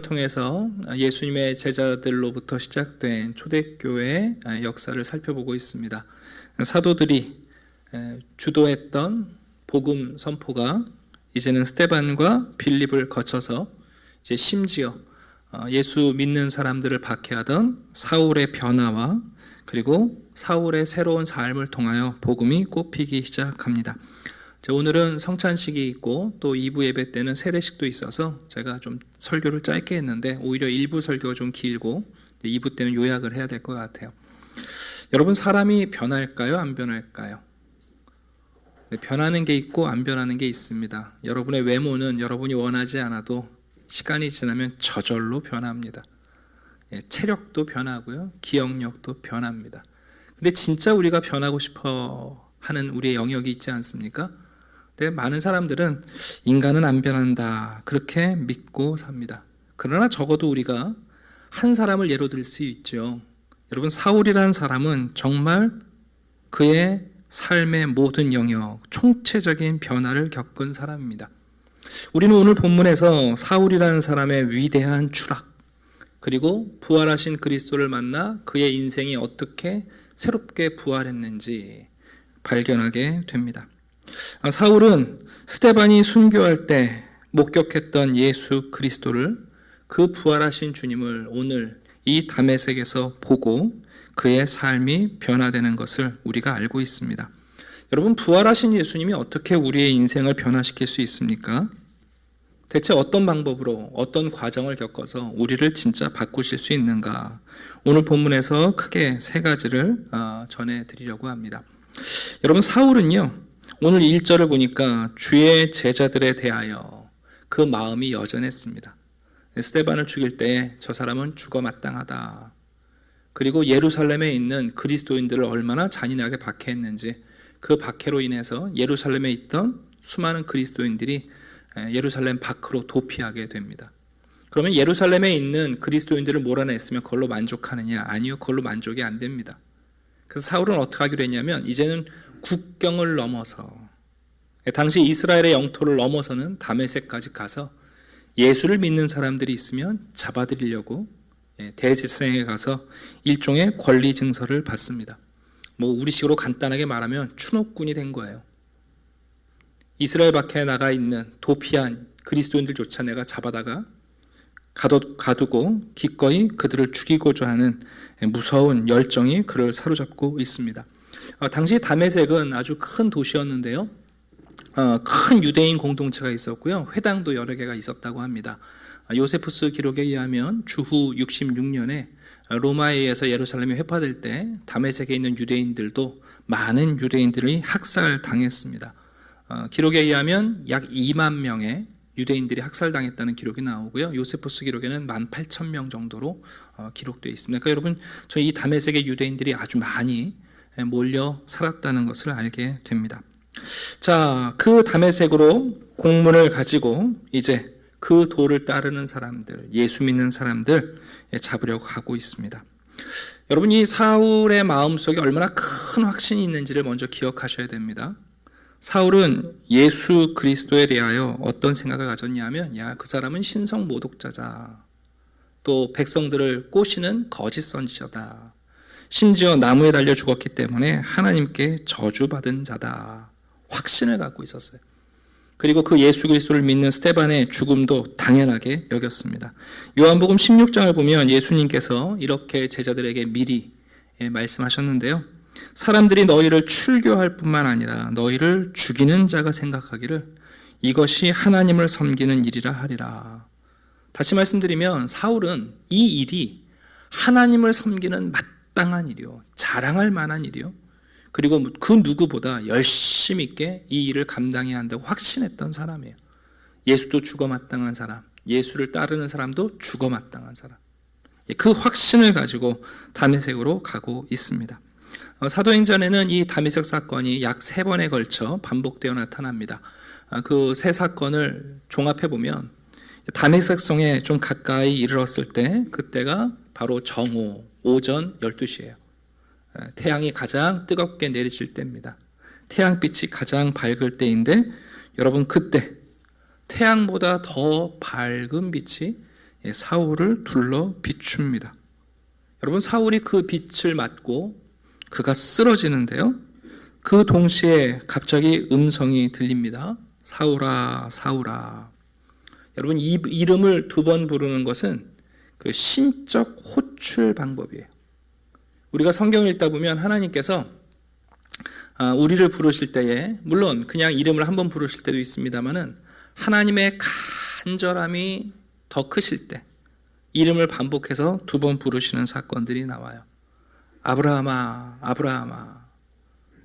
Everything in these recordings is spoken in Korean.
통해서 예수님의 제자들로부터 시작된 초대교회의 역사를 살펴보고 있습니다. 사도들이 주도했던 복음 선포가 이제는 스데반과 빌립을 거쳐서 이제 심지어 예수 믿는 사람들을 박해하던 사울의 변화와 그리고 사울의 새로운 삶을 통하여 복음이 꽃피기 시작합니다. 오늘은 성찬식이 있고 또 2부 예배 때는 세례식도 있어서 제가 좀 설교를 짧게 했는데 오히려 1부 설교가 좀 길고 2부 때는 요약을 해야 될 것 같아요. 여러분, 사람이 변할까요? 안 변할까요? 네, 변하는 게 있고 안 변하는 게 있습니다. 여러분의 외모는 여러분이 원하지 않아도 시간이 지나면 저절로 변합니다. 체력도 변하고요, 기억력도 변합니다. 근데 진짜 우리가 변하고 싶어 하는 우리의 영역이 있지 않습니까? 근데 많은 사람들은 인간은 안 변한다, 그렇게 믿고 삽니다. 그러나 적어도 우리가 한 사람을 예로 들 수 있죠. 여러분, 사울이라는 사람은 정말 그의 삶의 모든 영역, 총체적인 변화를 겪은 사람입니다. 우리는 오늘 본문에서 사울이라는 사람의 위대한 추락, 그리고 부활하신 그리스도를 만나 그의 인생이 어떻게 새롭게 부활했는지 발견하게 됩니다. 사울은 스데반이 순교할 때 목격했던 예수 그리스도를, 그 부활하신 주님을 오늘 이 다메섹에서 보고 그의 삶이 변화되는 것을 우리가 알고 있습니다. 여러분, 부활하신 예수님이 어떻게 우리의 인생을 변화시킬 수 있습니까? 대체 어떤 방법으로, 어떤 과정을 겪어서 우리를 진짜 바꾸실 수 있는가? 오늘 본문에서 크게 세 가지를 전해드리려고 합니다. 여러분, 사울은요, 오늘 1절을 보니까 주의 제자들에 대하여 그 마음이 여전했습니다. 스데반을 죽일 때 저 사람은 죽어 마땅하다. 그리고 예루살렘에 있는 그리스도인들을 얼마나 잔인하게 박해했는지, 그 박해로 인해서 예루살렘에 있던 수많은 그리스도인들이 예루살렘 밖으로 도피하게 됩니다. 그러면 예루살렘에 있는 그리스도인들을 몰아냈으면 그걸로 만족하느냐? 아니요, 그걸로 만족이 안 됩니다. 그래서 사울은 어떻게 하기로 했냐면, 이제는 국경을 넘어서, 당시 이스라엘의 영토를 넘어서는 다메섹까지 가서 예수를 믿는 사람들이 있으면 잡아들이려고 대제사장에 가서 일종의 권리 증서를 받습니다. 우리식으로 간단하게 말하면 추노꾼이 된 거예요. 이스라엘 밖에 나가 있는 도피한 그리스도인들조차 내가 잡아다가 가두고 기꺼이 그들을 죽이고자 하는 무서운 열정이 그를 사로잡고 있습니다. 당시 다메섹은 아주 큰 도시였는데요, 큰 유대인 공동체가 있었고요, 회당도 여러 개가 있었다고 합니다. 요세푸스 기록에 의하면 주후 66년에 로마에 의해서 예루살렘이 회파될 때 다메섹에 있는 유대인들도 많은 유대인들이 학살당했습니다. 기록에 의하면 약 2만 명의 유대인들이 학살당했다는 기록이 나오고요, 요세푸스 기록에는 18,000명 정도로 기록되어 있습니다. 그러니까 여러분, 저희 이 다메섹의 유대인들이 아주 많이 몰려 살았다는 것을 알게 됩니다. 자, 그 다메섹으로 공문을 가지고 이제 그 도를 따르는 사람들, 예수 믿는 사람들 잡으려고 가고 있습니다. 여러분, 이 사울의 마음속에 얼마나 큰 확신이 있는지를 먼저 기억하셔야 됩니다. 사울은 예수 그리스도에 대하여 어떤 생각을 가졌냐면, 그 사람은 신성 모독자다, 또 백성들을 꼬시는 거짓 선지자다, 심지어 나무에 달려 죽었기 때문에 하나님께 저주받은 자다, 확신을 갖고 있었어요. 그리고 그 예수 그리스도를 믿는 스데반의 죽음도 당연하게 여겼습니다. 요한복음 16장을 보면 예수님께서 이렇게 제자들에게 미리 말씀하셨는데요, 사람들이 너희를 출교할 뿐만 아니라 너희를 죽이는 자가 생각하기를 이것이 하나님을 섬기는 일이라 하리라. 다시 말씀드리면 사울은 이 일이 하나님을 섬기는 마땅한 일이요, 자랑할 만한 일이요, 그리고 그 누구보다 열심 있게 이 일을 감당해야 한다고 확신했던 사람이에요. 예수도 죽어 마땅한 사람, 예수를 따르는 사람도 죽어 마땅한 사람, 그 확신을 가지고 다메섹으로 가고 있습니다. 사도행전에는 이 다메섹 사건이 약 3번에 걸쳐 반복되어 나타납니다. 그 세 사건을 종합해보면 다메섹 성에 좀 가까이 이르렀을 때, 그때가 바로 정오, 오전 12시예요. 태양이 가장 뜨겁게 내리칠 때입니다. 태양빛이 가장 밝을 때인데, 여러분, 그때 태양보다 더 밝은 빛이 사울을 둘러 비춥니다. 여러분, 사울이 그 빛을 맞고 그가 쓰러지는데요. 그 동시에 갑자기 음성이 들립니다. 사울아, 사울아. 여러분, 이 이름을 두 번 부르는 것은 그 신적 호출 방법이에요. 우리가 성경을 읽다 보면 하나님께서 우리를 부르실 때에, 물론 그냥 이름을 한 번 부르실 때도 있습니다만은 하나님의 간절함이 더 크실 때 이름을 반복해서 두 번 부르시는 사건들이 나와요. 아브라함아, 아브라함아,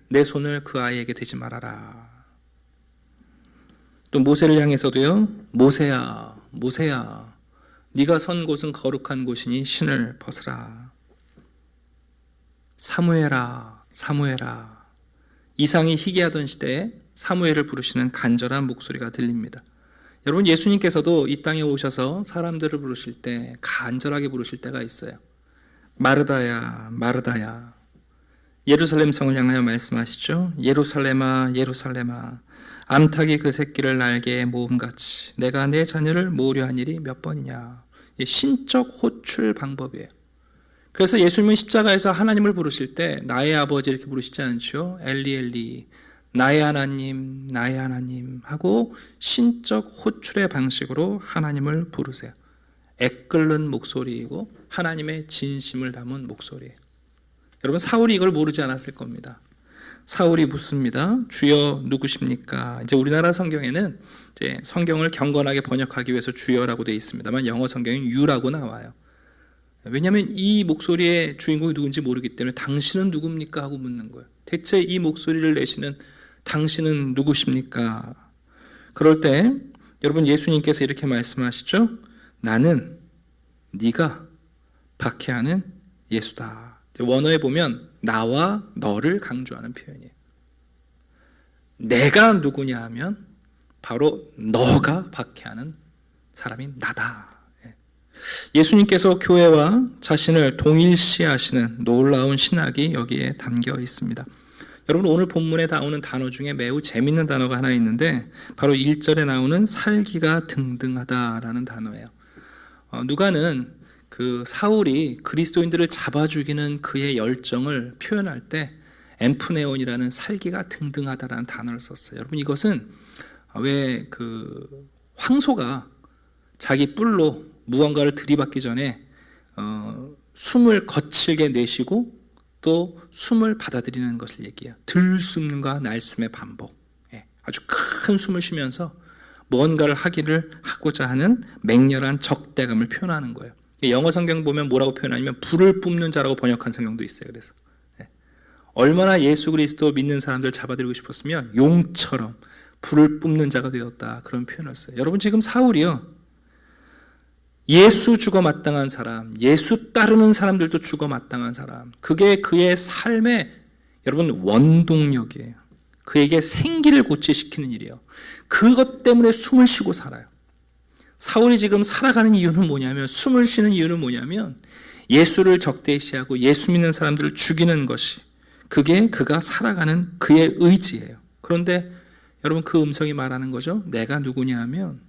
내 손을 그 아이에게 대지 말아라. 또 모세를 향해서도요, 모세야, 모세야, 네가 선 곳은 거룩한 곳이니 신을 벗으라. 사무엘아, 사무엘아. 이상이 희귀하던 시대에 사무엘을 부르시는 간절한 목소리가 들립니다. 여러분, 예수님께서도 이 땅에 오셔서 사람들을 부르실 때 간절하게 부르실 때가 있어요. 마르다야, 마르다야. 예루살렘 성을 향하여 말씀하시죠. 예루살렘아, 예루살렘아, 암탉이 그 새끼를 날개에 모음같이 내가 내 자녀를 모으려 한 일이 몇 번이냐. 신적 호출 방법이에요. 그래서 예수님은 십자가에서 하나님을 부르실 때 나의 아버지 이렇게 부르시지 않죠. 엘리 엘리, 나의 하나님, 나의 하나님 하고 신적 호출의 방식으로 하나님을 부르세요. 애끓는 목소리이고 하나님의 진심을 담은 목소리예요. 여러분, 사울이 이걸 모르지 않았을 겁니다. 사울이 묻습니다. 주여 누구십니까? 이제 우리나라 성경에는 이제 성경을 경건하게 번역하기 위해서 주여라고 되어 있습니다만 영어 성경은 유라고 나와요. 왜냐하면 이 목소리의 주인공이 누군지 모르기 때문에 당신은 누굽니까? 하고 묻는 거예요. 대체 이 목소리를 내시는 당신은 누구십니까? 그럴 때 여러분, 예수님께서 이렇게 말씀하시죠. 나는 네가 박해하는 예수다. 원어에 보면 나와 너를 강조하는 표현이에요. 내가 누구냐 하면 바로 너가 박해하는 사람이 나다. 예수님께서 교회와 자신을 동일시하시는 놀라운 신학이 여기에 담겨 있습니다. 여러분, 오늘 본문에 나오는 단어 중에 매우 재밌는 단어가 하나 있는데 바로 1절에 나오는 살기가 등등하다라는 단어예요. 누가는 그 사울이 그리스도인들을 잡아 죽이는 그의 열정을 표현할 때 엠프네온이라는 살기가 등등하다라는 단어를 썼어요. 여러분, 이것은 왜 그 황소가 자기 뿔로 무언가를 들이받기 전에 숨을 거칠게 내쉬고 또 숨을 받아들이는 것을 얘기해요. 들숨과 날숨의 반복. 아주 큰 숨을 쉬면서 뭔가를 하고자 하는 맹렬한 적대감을 표현하는 거예요. 영어 성경 보면 뭐라고 표현하냐면 불을 뿜는 자라고 번역한 성경도 있어요. 그래서 얼마나 예수 그리스도 믿는 사람들 잡아들이고 싶었으면 용처럼 불을 뿜는 자가 되었다, 그런 표현을 써요. 여러분, 지금 사울이요, 예수 죽어 마땅한 사람, 예수 따르는 사람들도 죽어 마땅한 사람, 그게 그의 삶의 여러분 원동력이에요. 그에게 생기를 고취시키는 일이에요. 그것 때문에 숨을 쉬고 살아요. 사울이 지금 살아가는 이유는 뭐냐면, 숨을 쉬는 이유는 뭐냐면 예수를 적대시하고 예수 믿는 사람들을 죽이는 것이, 그게 그가 살아가는 그의 의지예요. 그런데 여러분, 그 음성이 말하는 거죠. 내가 누구냐 하면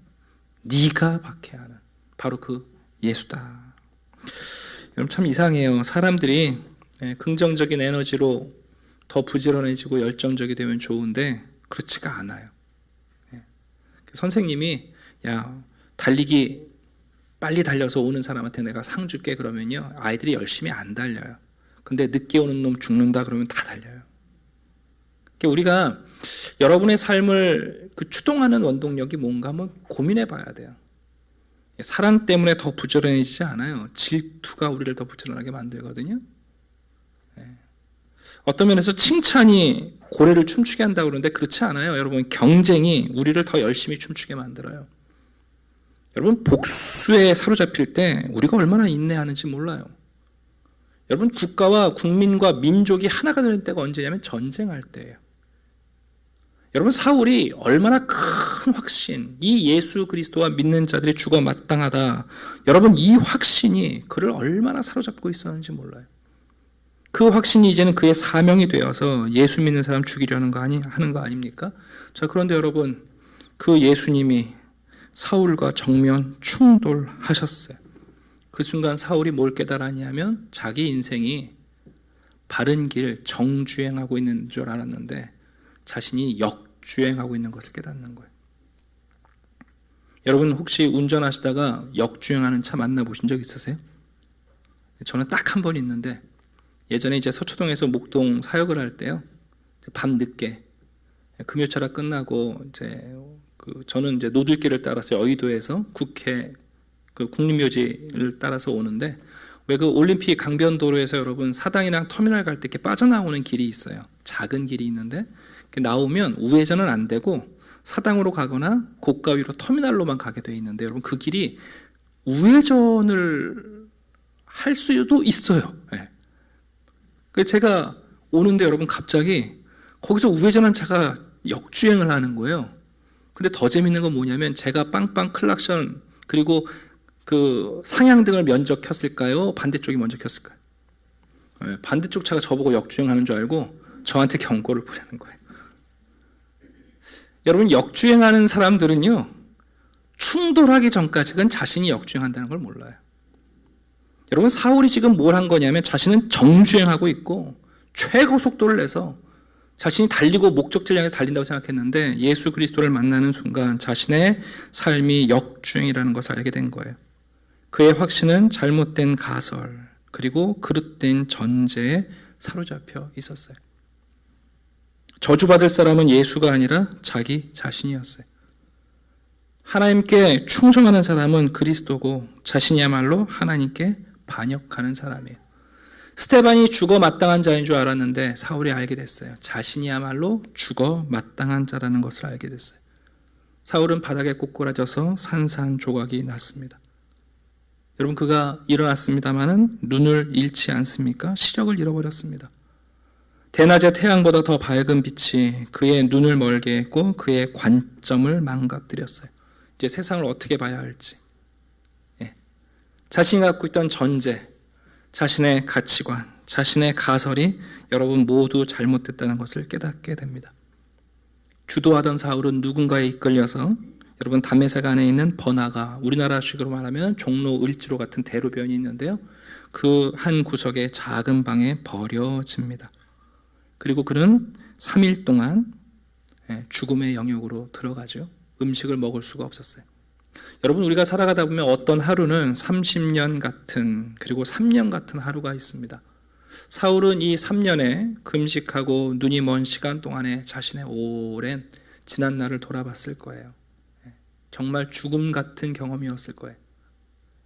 네가 박해하는 바로 그 예수다. 여러분, 참 이상해요. 사람들이 긍정적인 에너지로 더 부지런해지고 열정적이 되면 좋은데 그렇지가 않아요. 선생님이 야, 달리기 빨리 달려서 오는 사람한테 내가 상 줄게 그러면요, 아이들이 열심히 안 달려요. 근데 늦게 오는 놈 죽는다 그러면 다 달려요. 그러니까 우리가 여러분의 삶을 그 추동하는 원동력이 뭔가 한번 고민해 봐야 돼요. 사랑 때문에 더 부지런해지지 않아요. 질투가 우리를 더 부지런하게 만들거든요. 어떤 면에서 칭찬이 고래를 춤추게 한다고 그러는데 그렇지 않아요. 여러분, 경쟁이 우리를 더 열심히 춤추게 만들어요. 여러분, 복수에 사로잡힐 때 우리가 얼마나 인내하는지 몰라요. 여러분, 국가와 국민과 민족이 하나가 되는 때가 언제냐면 전쟁할 때예요. 여러분, 사울이 얼마나 큰 확신, 이 예수 그리스도와 믿는 자들이 죽어 마땅하다, 여러분, 이 확신이 그를 얼마나 사로잡고 있었는지 몰라요. 그 확신이 이제는 그의 사명이 되어서 예수 믿는 사람 죽이려는 거 하는 거 아닙니까? 자, 그런데 여러분, 그 예수님이 사울과 정면 충돌하셨어요. 그 순간 사울이 뭘 깨달았냐면 자기 인생이 바른 길, 정주행하고 있는 줄 알았는데 자신이 역주행하고 있는 것을 깨닫는 거예요. 여러분 혹시 운전하시다가 역주행하는 차 만나보신 적 있으세요? 저는 딱 한 번 있는데 예전에 이제 서초동에서 목동 사역을 할 때요. 밤 늦게 금요철화 끝나고 이제 저는 이제 노들길을 따라서 여의도에서 국회 국립묘지를 따라서 오는데 왜 그 올림픽 강변도로에서 여러분 사당이랑 터미널 갈 때 이렇게 빠져나오는 길이 있어요. 작은 길이 있는데 나오면 우회전은 안 되고 사당으로 가거나 고가 위로 터미널로만 가게 돼 있는데 여러분 그 길이 우회전을 할 수도 있어요. 네. 제가 오는데 여러분 갑자기 거기서 우회전한 차가 역주행을 하는 거예요. 근데 더 재밌는 건 뭐냐면 제가 빵빵 클락션 그리고 그 상향등을 먼저 켰을까요? 반대쪽이 먼저 켰을까요? 네, 반대쪽 차가 저보고 역주행하는 줄 알고 저한테 경고를 보내는 거예요. 여러분 역주행하는 사람들은요 충돌하기 전까지는 자신이 역주행한다는 걸 몰라요. 여러분 사울이 지금 뭘 한 거냐면 자신은 정주행하고 있고 최고 속도를 내서 자신이 달리고 목적지를 향해서 달린다고 생각했는데 예수 그리스도를 만나는 순간 자신의 삶이 역주행이라는 것을 알게 된 거예요. 그의 확신은 잘못된 가설 그리고 그릇된 전제에 사로잡혀 있었어요. 저주받을 사람은 예수가 아니라 자기 자신이었어요. 하나님께 충성하는 사람은 그리스도고 자신이야말로 하나님께 반역하는 사람이에요. 스데반이 죽어 마땅한 자인 줄 알았는데 사울이 알게 됐어요. 자신이야말로 죽어 마땅한 자라는 것을 알게 됐어요. 사울은 바닥에 꼬꾸라져서 산산조각이 났습니다. 여러분 그가 일어났습니다마는 눈을 잃지 않습니까? 시력을 잃어버렸습니다. 대낮의 태양보다 더 밝은 빛이 그의 눈을 멀게 했고 그의 관점을 망가뜨렸어요. 이제 세상을 어떻게 봐야 할지. 자신이 갖고 있던 전제, 자신의 가치관, 자신의 가설이 여러분 모두 잘못됐다는 것을 깨닫게 됩니다. 주도하던 사울은 누군가에 이끌려서 여러분 다메섹 안에 있는 버나가 우리나라식으로 말하면 종로 을지로 같은 대로변이 있는데요. 그 한 구석의 작은 방에 버려집니다. 그리고 그는 3일 동안 죽음의 영역으로 들어가죠. 음식을 먹을 수가 없었어요. 여러분 우리가 살아가다 보면 어떤 하루는 30년 같은 그리고 3년 같은 하루가 있습니다. 사울은 이 3년에 금식하고 눈이 먼 시간 동안에 자신의 오랜 지난 날을 돌아봤을 거예요. 정말 죽음 같은 경험이었을 거예요.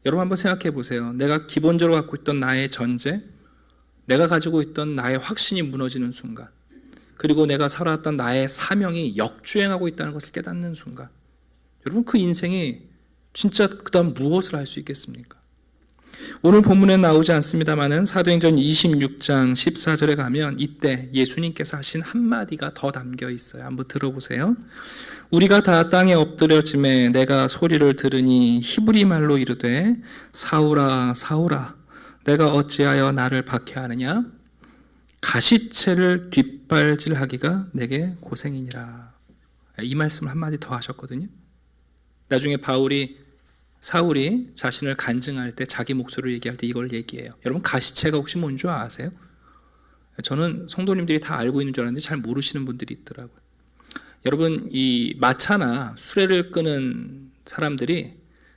여러분 한번 생각해 보세요. 내가 기본적으로 갖고 있던 나의 전제, 내가 가지고 있던 나의 확신이 무너지는 순간, 그리고 내가 살아왔던 나의 사명이 역주행하고 있다는 것을 깨닫는 순간, 여러분 그 인생이 진짜 그다음 무엇을 할 수 있겠습니까? 오늘 본문에 나오지 않습니다마는 사도행전 26장 14절에 가면 이때 예수님께서 하신 한마디가 더 담겨 있어요. 한번 들어보세요. 우리가 다 땅에 엎드려짐에 내가 소리를 들으니 히브리 말로 이르되 사울아 사울아 내가 어찌하여 나를 박해하느냐? 가시채를 뒷발질하기가 내게 고생이니라. 이 말씀 한마디 더 하셨거든요. 나중에 사울이 자신을 간증할 때 자기 목소리를 얘기할 때 이걸 얘기해요. 여러분 가시채가 혹시 뭔 줄 아세요? 저는 성도님들이 다 알고 있는 줄 알았는데 잘 모르시는 분들이 있더라고요. 여러분 이 마차나 수레를 끄는 사람들이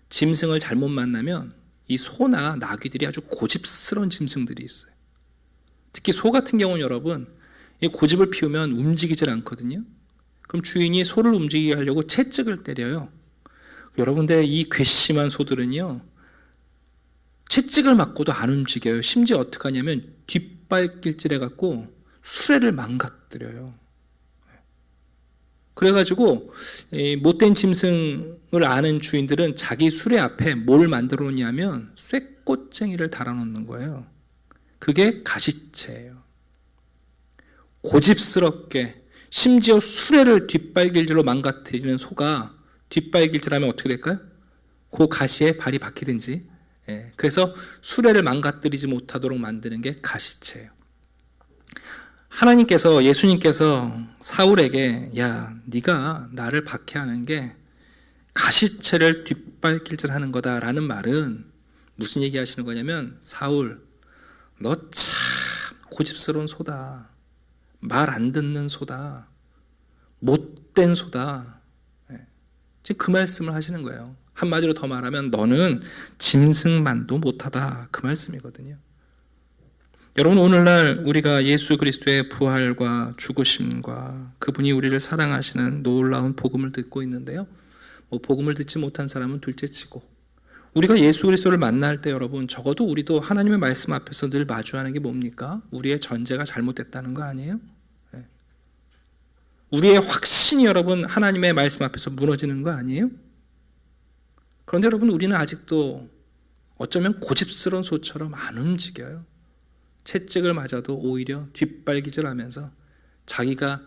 짐승을 잘못 만나면 이 소나 나귀들이 아주 고집스러운 짐승들이 있어요. 특히 소 같은 경우는 여러분 이 고집을 피우면 움직이질 않거든요. 그럼 주인이 소를 움직이게 하려고 채찍을 때려요. 여러분들 이 괘씸한 소들은요 채찍을 맞고도 안 움직여요. 심지어 어떻게 하냐면 뒷발길질해 갖고 수레를 망가뜨려요. 그래가지고 못된 짐승을 아는 주인들은 자기 수레 앞에 뭘 만들어 놓냐면 쇠꽃쟁이를 달아놓는 거예요. 그게 가시채예요. 고집스럽게 심지어 수레를 뒷발길질로 망가뜨리는 소가 뒷발길질하면 어떻게 될까요? 그 가시에 발이 박히든지. 그래서 수레를 망가뜨리지 못하도록 만드는 게 가시채예요. 하나님께서 예수님께서 사울에게 야 네가 나를 박해하는 게 가시체를 뒷발길질하는 거다라는 말은 무슨 얘기 하시는 거냐면, 사울, 너 참 고집스러운 소다, 말 안 듣는 소다, 못된 소다. 지금 그 말씀을 하시는 거예요. 한마디로 더 말하면 너는 짐승만도 못하다, 그 말씀이거든요. 여러분, 오늘날 우리가 예수 그리스도의 부활과 죽으심과 그분이 우리를 사랑하시는 놀라운 복음을 듣고 있는데요, 복음을 듣지 못한 사람은 둘째치고, 우리가 예수 그리스도를 만날 때 여러분, 적어도 우리도 하나님의 말씀 앞에서 늘 마주하는 게 뭡니까? 우리의 전제가 잘못됐다는 거 아니에요? 우리의 확신이 여러분 하나님의 말씀 앞에서 무너지는 거 아니에요? 그런데 여러분, 우리는 아직도 어쩌면 고집스러운 소처럼 안 움직여요. 채찍을 맞아도 오히려 뒷발기질하면서 자기가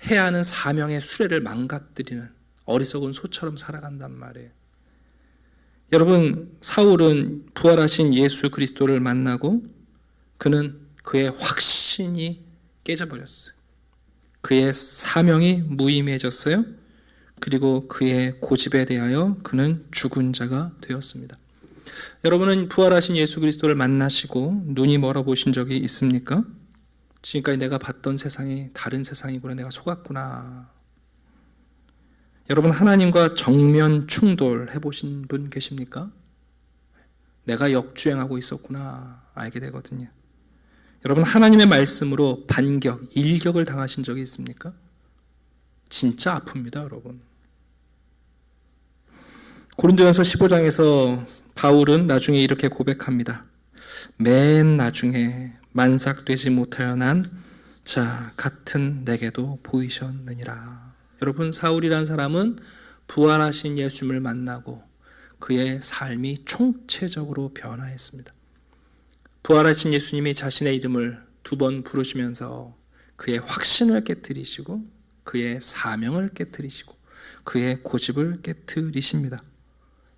해야 하는 사명의 수레를 망가뜨리는 어리석은 소처럼 살아간단 말이에요. 여러분, 사울은 부활하신 예수 그리스도를 만나고 그는 그의 확신이 깨져버렸어요. 그의 사명이 무의미해졌어요. 그리고 그의 고집에 대하여 그는 죽은 자가 되었습니다. 여러분은 부활하신 예수 그리스도를 만나시고 눈이 멀어보신 적이 있습니까? 지금까지 내가 봤던 세상이 다른 세상이구나, 내가 속았구나. 여러분, 하나님과 정면 충돌 해보신 분 계십니까? 내가 역주행하고 있었구나 알게 되거든요. 여러분, 하나님의 말씀으로 반격, 일격을 당하신 적이 있습니까? 진짜 아픕니다, 여러분. 고린도전서 15장에서 바울은 나중에 이렇게 고백합니다. 맨 나중에 만삭되지 못하여 난 자 같은 내게도 보이셨느니라. 여러분, 사울이란 사람은 부활하신 예수님을 만나고 그의 삶이 총체적으로 변화했습니다. 부활하신 예수님이 자신의 이름을 2번 부르시면서 그의 확신을 깨트리시고 그의 사명을 깨트리시고 그의 고집을 깨트리십니다.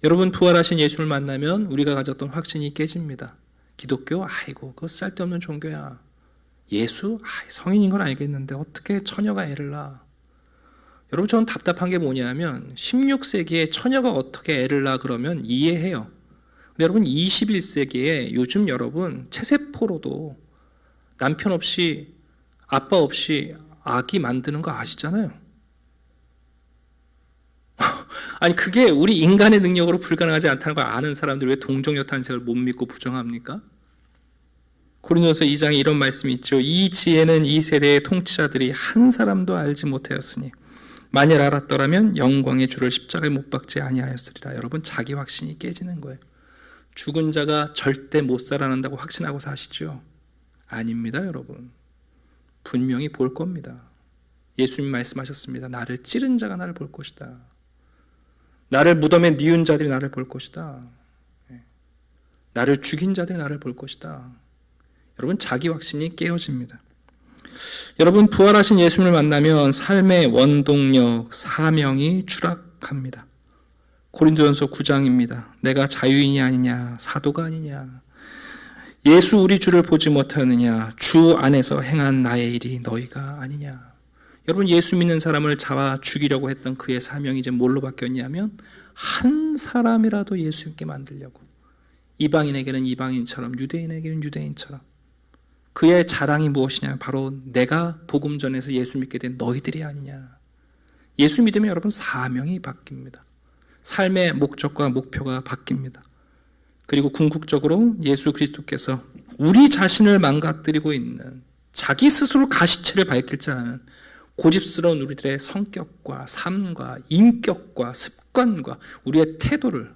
여러분, 부활하신 예수를 만나면 우리가 가졌던 확신이 깨집니다. 기독교? 아이고, 그거 쓸데없는 종교야. 예수? 성인인 건 알겠는데 어떻게 처녀가 애를 낳아? 여러분, 저는 답답한 게 뭐냐면 16세기에 처녀가 어떻게 애를 낳아 그러면 이해해요. 근데 여러분, 21세기에 요즘 여러분 체세포로도 남편 없이 아빠 없이 아기 만드는 거 아시잖아요. 아니, 그게 우리 인간의 능력으로 불가능하지 않다는 걸 아는 사람들 왜 동정녀 탄생을 못 믿고 부정합니까? 고린도서 2장에 이런 말씀이 있죠. 이 지혜는 이 세대의 통치자들이 한 사람도 알지 못하였으니 만일 알았더라면 영광의 주를 십자가에 못 박지 아니하였으리라. 여러분, 자기 확신이 깨지는 거예요. 죽은 자가 절대 못 살아난다고 확신하고 사시죠? 아닙니다, 여러분. 분명히 볼 겁니다. 예수님 말씀하셨습니다. 나를 찌른 자가 나를 볼 것이다. 나를 무덤에 뉘운 자들이 나를 볼 것이다. 나를 죽인 자들이 나를 볼 것이다. 여러분, 자기 확신이 깨어집니다. 여러분, 부활하신 예수님을 만나면 삶의 원동력, 사명이 추락합니다. 고린도전서 9장입니다. 내가 자유인이 아니냐, 사도가 아니냐, 예수 우리 주를 보지 못하느냐, 주 안에서 행한 나의 일이 너희가 아니냐. 여러분, 예수 믿는 사람을 잡아 죽이려고 했던 그의 사명이 이제 뭘로 바뀌었냐면 한 사람이라도 예수 믿게 만들려고. 이방인에게는 이방인처럼, 유대인에게는 유대인처럼. 그의 자랑이 무엇이냐? 바로 내가 복음 전에서 예수 믿게 된 너희들이 아니냐. 예수 믿으면 여러분 사명이 바뀝니다. 삶의 목적과 목표가 바뀝니다. 그리고 궁극적으로 예수 그리스도께서 우리 자신을 망가뜨리고 있는 자기 스스로 가시체를 밝힐 줄 아는 고집스러운 우리들의 성격과 삶과 인격과 습관과 우리의 태도를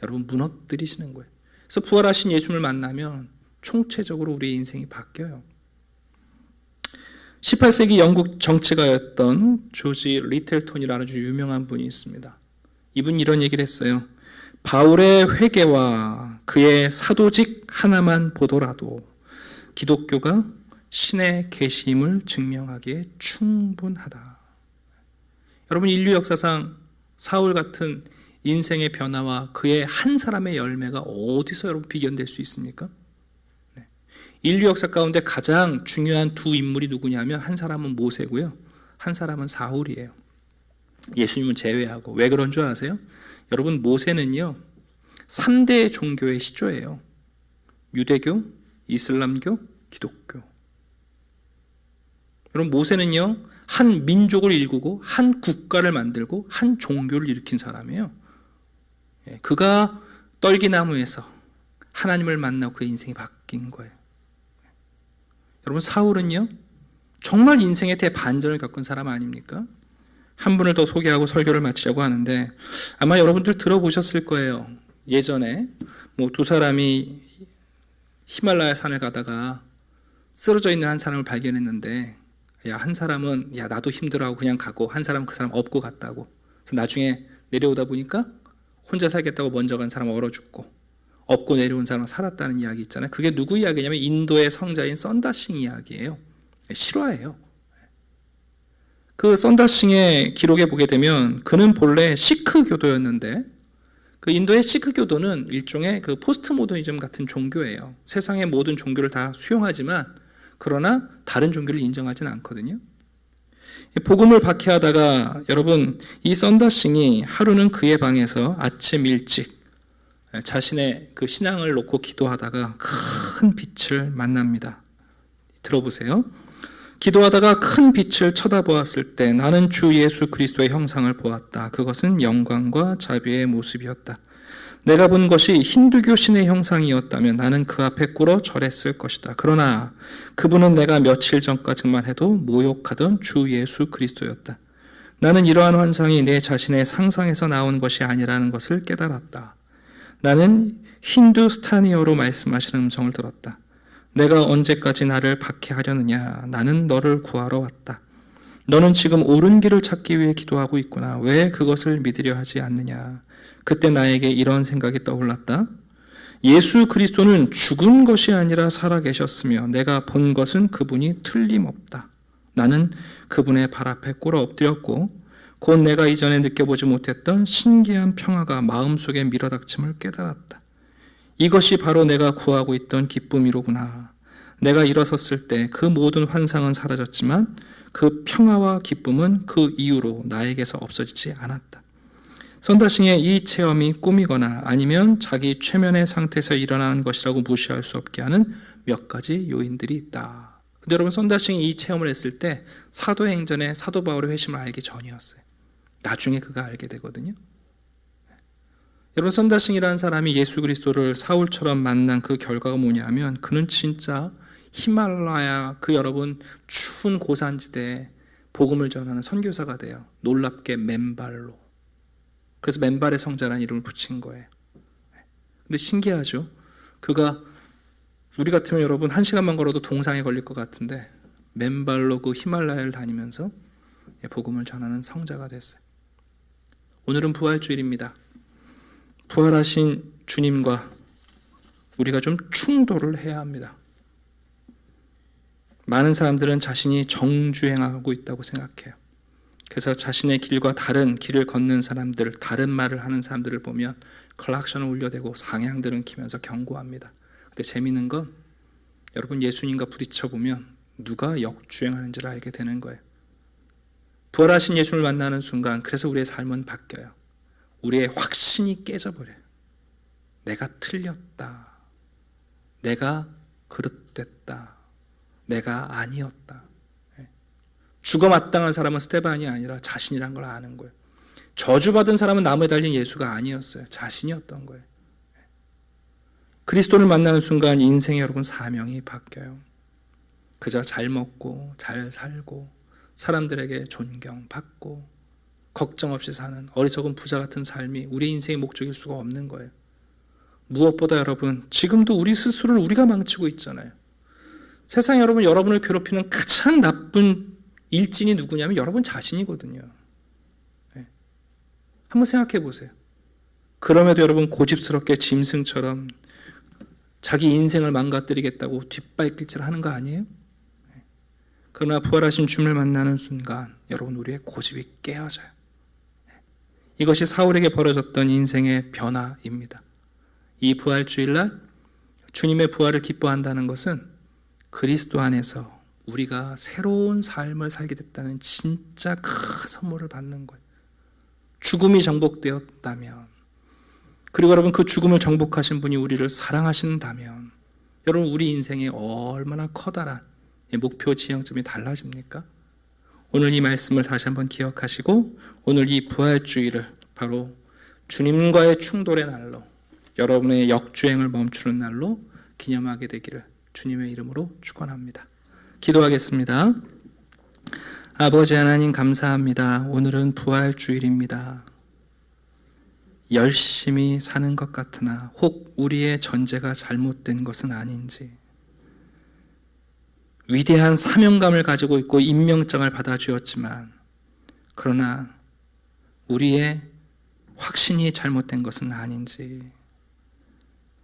여러분 무너뜨리시는 거예요. 그래서 부활하신 예수님을 만나면 총체적으로 우리의 인생이 바뀌어요. 18세기 영국 정치가였던 조지 리틀톤이라는 아주 유명한 분이 있습니다. 이분이 이런 얘기를 했어요. 바울의 회개와 그의 사도직 하나만 보더라도 기독교가 신의 계심을 증명하기에 충분하다. 여러분, 인류 역사상 사울 같은 인생의 변화와 그의 한 사람의 열매가 어디서 여러분 비견될 수 있습니까? 인류 역사 가운데 가장 중요한 두 인물이 누구냐면 한 사람은 모세고요, 한 사람은 사울이에요. 예수님은 제외하고. 왜 그런 줄 아세요? 여러분, 모세는요 3대 종교의 시조예요. 유대교, 이슬람교, 기독교. 여러분, 모세는요 한 민족을 일구고 한 국가를 만들고 한 종교를 일으킨 사람이에요. 그가 떨기나무에서 하나님을 만나고 그의 인생이 바뀐 거예요. 여러분, 사울은요 정말 인생의 대반전을 겪은 사람 아닙니까? 한 분을 더 소개하고 설교를 마치려고 하는데, 아마 여러분들 들어보셨을 거예요. 예전에 두 사람이 히말라야 산을 가다가 쓰러져 있는 한 사람을 발견했는데, 한 사람은 나도 힘들어하고 그냥 가고, 한 사람은 그 사람 업고 갔다고. 그래서 나중에 내려오다 보니까 혼자 살겠다고 먼저 간 사람은 얼어 죽고, 업고 내려온 사람은 살았다는 이야기 있잖아요. 그게 누구 이야기냐면 인도의 성자인 썬다싱 이야기예요. 실화예요. 그 썬다싱의 기록에 보게 되면 그는 본래 시크 교도였는데, 그 인도의 시크 교도는 일종의 그 포스트 모더니즘 같은 종교예요. 세상의 모든 종교를 다 수용하지만 그러나 다른 종교를 인정하지는 않거든요. 복음을 박해하다가 여러분, 이 썬다싱이 하루는 그의 방에서 아침 일찍 자신의 그 신앙을 놓고 기도하다가 큰 빛을 만납니다. 들어보세요. 기도하다가 큰 빛을 쳐다보았을 때 나는 주 예수 그리스도의 형상을 보았다. 그것은 영광과 자비의 모습이었다. 내가 본 것이 힌두교 신의 형상이었다면 나는 그 앞에 꿇어 절했을 것이다. 그러나 그분은 내가 며칠 전까지만 해도 모욕하던 주 예수 그리스도였다. 나는 이러한 환상이 내 자신의 상상에서 나온 것이 아니라는 것을 깨달았다. 나는 힌두스타니어로 말씀하시는 음성을 들었다. 내가 언제까지 나를 박해하려느냐? 나는 너를 구하러 왔다. 너는 지금 옳은 길을 찾기 위해 기도하고 있구나. 왜 그것을 믿으려 하지 않느냐? 그때 나에게 이런 생각이 떠올랐다. 예수 그리스도는 죽은 것이 아니라 살아계셨으며 내가 본 것은 그분이 틀림없다. 나는 그분의 발 앞에 꿇어 엎드렸고 곧 내가 이전에 느껴보지 못했던 신기한 평화가 마음속에 밀어닥침을 깨달았다. 이것이 바로 내가 구하고 있던 기쁨이로구나. 내가 일어섰을 때 그 모든 환상은 사라졌지만 그 평화와 기쁨은 그 이후로 나에게서 없어지지 않았다. 썬다싱의 이 체험이 꿈이거나 아니면 자기 최면의 상태에서 일어나는 것이라고 무시할 수 없게 하는 몇 가지 요인들이 있다. 근데 여러분, 썬다싱이 이 체험을 했을 때 사도행전의 사도 바울의 회심을 알기 전이었어요. 나중에 그가 알게 되거든요. 여러분, 썬다싱이라는 사람이 예수 그리스도를 사울처럼 만난 그 결과가 뭐냐면 그는 진짜 히말라야 그 여러분 추운 고산지대에 복음을 전하는 선교사가 돼요. 놀랍게 맨발로. 그래서 맨발의 성자라는 이름을 붙인 거예요. 근데 신기하죠? 그가 우리 같으면 여러분 1시간만 걸어도 동상에 걸릴 것 같은데 맨발로 그 히말라야를 다니면서 복음을 전하는 성자가 됐어요. 오늘은 부활주일입니다. 부활하신 주님과 우리가 좀 충돌을 해야 합니다. 많은 사람들은 자신이 정주행하고 있다고 생각해요. 그래서 자신의 길과 다른 길을 걷는 사람들, 다른 말을 하는 사람들을 보면 클락션을 울려대고 상향들은 키면서 경고합니다. 근데 재미있는 건 여러분, 예수님과 부딪혀 보면 누가 역주행하는지를 알게 되는 거예요. 부활하신 예수를 만나는 순간 그래서 우리의 삶은 바뀌어요. 우리의 확신이 깨져버려요. 내가 틀렸다. 내가 그릇됐다. 내가 아니었다. 죽어 마땅한 사람은 스테반이 아니라 자신이란 걸 아는 거예요. 저주받은 사람은 나무에 달린 예수가 아니었어요. 자신이었던 거예요. 그리스도를 만나는 순간 인생의 여러분 사명이 바뀌어요. 그저 잘 먹고 잘 살고 사람들에게 존경받고 걱정 없이 사는 어리석은 부자 같은 삶이 우리 인생의 목적일 수가 없는 거예요. 무엇보다 여러분, 지금도 우리 스스로를 우리가 망치고 있잖아요. 세상에 여러분을 괴롭히는 가장 나쁜 일진이 누구냐면 여러분 자신이거든요. 네. 한번 생각해 보세요. 그럼에도 여러분 고집스럽게 짐승처럼 자기 인생을 망가뜨리겠다고 뒷발길질 하는 거 아니에요? 네. 그러나 부활하신 주님을 만나는 순간 여러분 우리의 고집이 깨어져요. 네. 이것이 사울에게 벌어졌던 인생의 변화입니다. 이 부활주일날 주님의 부활을 기뻐한다는 것은 그리스도 안에서 우리가 새로운 삶을 살게 됐다는 진짜 큰 선물을 받는 거예요. 죽음이 정복되었다면, 그리고 여러분 그 죽음을 정복하신 분이 우리를 사랑하신다면, 여러분 우리 인생에 얼마나 커다란 목표 지향점이 달라집니까? 오늘 이 말씀을 다시 한번 기억하시고 오늘 이 부활주의를 바로 주님과의 충돌의 날로, 여러분의 역주행을 멈추는 날로 기념하게 되기를 주님의 이름으로 축원합니다. 기도하겠습니다. 아버지 하나님 감사합니다. 오늘은 부활주일입니다. 열심히 사는 것 같으나 혹 우리의 전제가 잘못된 것은 아닌지, 위대한 사명감을 가지고 있고 임명장을 받아주었지만 그러나 우리의 확신이 잘못된 것은 아닌지,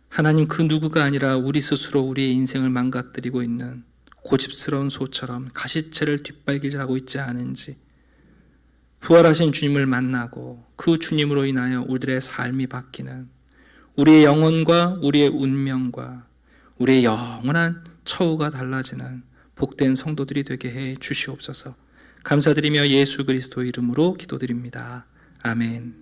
하나님 그 누구가 아니라 우리 스스로 우리의 인생을 망가뜨리고 있는 고집스러운 소처럼 가시채를 뒷발질하고 있지 않은지, 부활하신 주님을 만나고 그 주님으로 인하여 우리들의 삶이 바뀌는, 우리의 영혼과 우리의 운명과 우리의 영원한 처우가 달라지는 복된 성도들이 되게 해 주시옵소서. 감사드리며 예수 그리스도 이름으로 기도드립니다. 아멘.